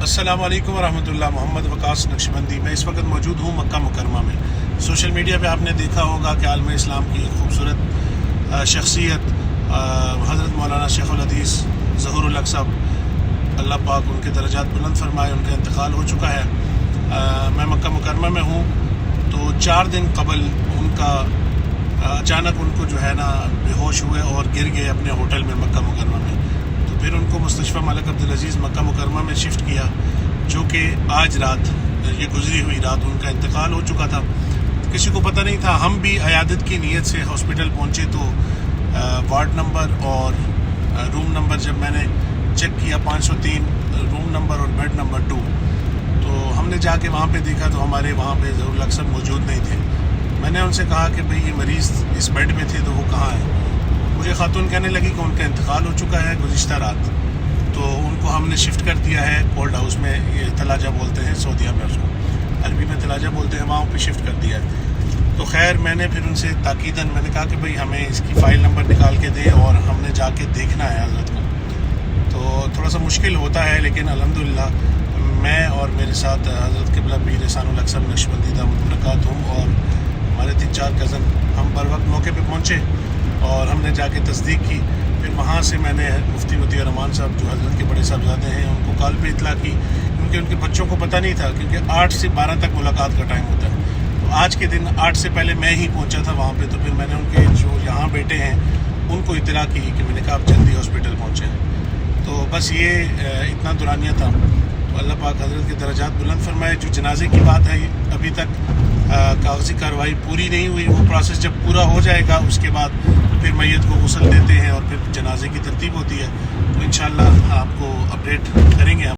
अस्सलाम वालेकुम वरहमतुल्लाह। मोहम्मद वकास नक्शबंदी। मैं इस वक्त मौजूद हूँ मक्का मुकरमा में। सोशल मीडिया पे आपने देखा होगा कि आलम इस्लाम की एक खूबसूरत शख्सियत हज़रत मौलाना शेखुल हदीस ज़हूरुल हक़ साहब, अल्लाह पाक उनके दर्जात बुलंद फरमाए, उनका इंतकाल हो चुका है। मैं मक्का मुकरमा में हूँ। तो 4 दिन कबल उनका अचानक उनको जो है ना बेहोश हुए और गिर गए अपने होटल में मक्का मुकरमा में। तो फिर उनको मुस्तशफ़ा मलिक अब्दुल अज़ीज़ मक्का मुकरमा में शिफ्ट किया, जो कि आज रात, ये गुज़री हुई रात उनका इंतकाल हो चुका था। किसी को पता नहीं था। हम भी अयादत की नीयत से हॉस्पिटल पहुँचे तो वार्ड नंबर और रूम नंबर जब मैंने चेक किया 503 रूम नंबर और बेड नंबर 2, तो हमने जाके वहाँ पे देखा तो हमारे वहाँ पे ज़हूरुल हक़ साहब मौजूद नहीं थे। मैंने उनसे कहा कि भाई ये मरीज़ इस बेड में थे तो वो कहाँ है। मुझे खातून कहने लगी कि उनका इंतकाल हो चुका है गुज़िश्ता रात। तो उनको हमने शिफ्ट कर दिया है कोल्ड हाउस में, ये तलाजा बोलते हैं सऊदीया में, उसको अरबी में तलाजा बोलते हैं, वहाँ पे शिफ्ट कर दिया है। तो खैर मैंने फिर उनसे ताकीदन मैंने कहा कि भाई हमें इसकी फ़ाइल नंबर निकाल के दें और हमने जाके देखना है हज़रत को। तो थोड़ा सा मुश्किल होता है, लेकिन अल्हम्दुलिल्लाह मैं और मेरे साथ हज़रत क़िबला पीर एहसानुल हक़ साहब नक्शबंदी दामद बरकातुहूम और हमारे 3-4 कज़न हम बर वक्त मौके पे पहुँचे और हमने जाके तस्दीक की। फिर वहाँ से मैंने मुफ्ती वती रहमान साहब जो हज़रत के बड़े साहबज़ादे हैं उनको कॉल पे इतला की, क्योंकि उनके बच्चों को पता नहीं था, क्योंकि 8 से 12 तक मुलाकात का टाइम होता है। तो आज के दिन 8 से पहले मैं ही पहुँचा था वहाँ पे। तो फिर मैंने उनके जो यहाँ बेटे हैं उनको इतला की कि मैंने कहा आप जल्दी हॉस्पिटल पहुँचे। तो बस ये इतना दुरानिया था। तो अल्लाह पाक हज़रत के दर्जात बुलंद फरमाए। जो जनाजे की बात है, अभी तक कागज़ी कार्रवाई पूरी नहीं हुई। वो प्रोसेस जब पूरा हो जाएगा उसके बाद फिर मैयत को गुस्ल देते हैं और फिर जनाजे की तरतीब होती है। तो इंशाअल्लाह आपको अपडेट करेंगे हम।